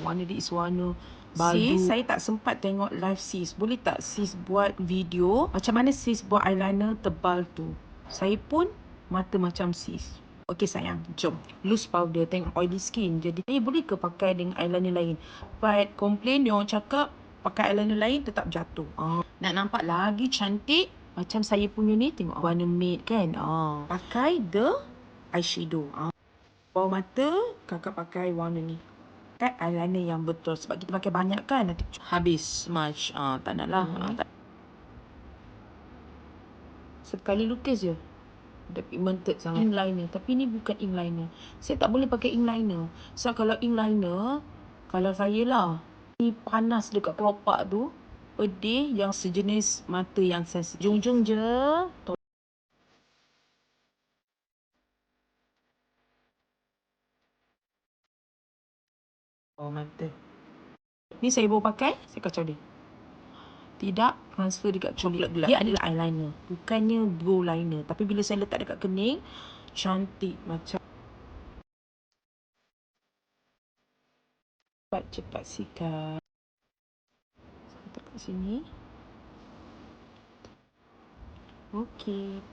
warna dia is warna baldu. Sis, saya tak sempat tengok live sis. Boleh tak sis buat video macam mana sis buat eyeliner tebal tu? Saya pun mata macam sis. Okey sayang, jom. Loose powder, tengok oily skin. Jadi saya boleh ke pakai dengan eyeliner lain? But complain dia orang cakap pakai eyeliner lain tetap jatuh. Nak nampak lagi cantik macam saya punya ni, tengok warna matte kan. Pakai the eyeshadow. Bawah mata kakak pakai warna ni. Pakai eyeliner yang betul sebab kita pakai banyak kan nanti habis smudge. Tak nak lah. Sekali lukis je dah pigmented sangat. Inliner, tapi ni bukan inliner. Saya tak boleh pakai inliner. So kalau inliner, kalau saya lah, ni panas dekat kelopak tu, pedih yang sejenis mata yang sensitif. Jung-jung je. Mata. Ni saya baru pakai, saya kacau dia. Tidak transfer dekat coklat gelap. Dia adalah eyeliner, bukannya brow liner. Tapi bila saya letak dekat kening, cantik macam. Cepat sikat. Letak kat sini. Okey.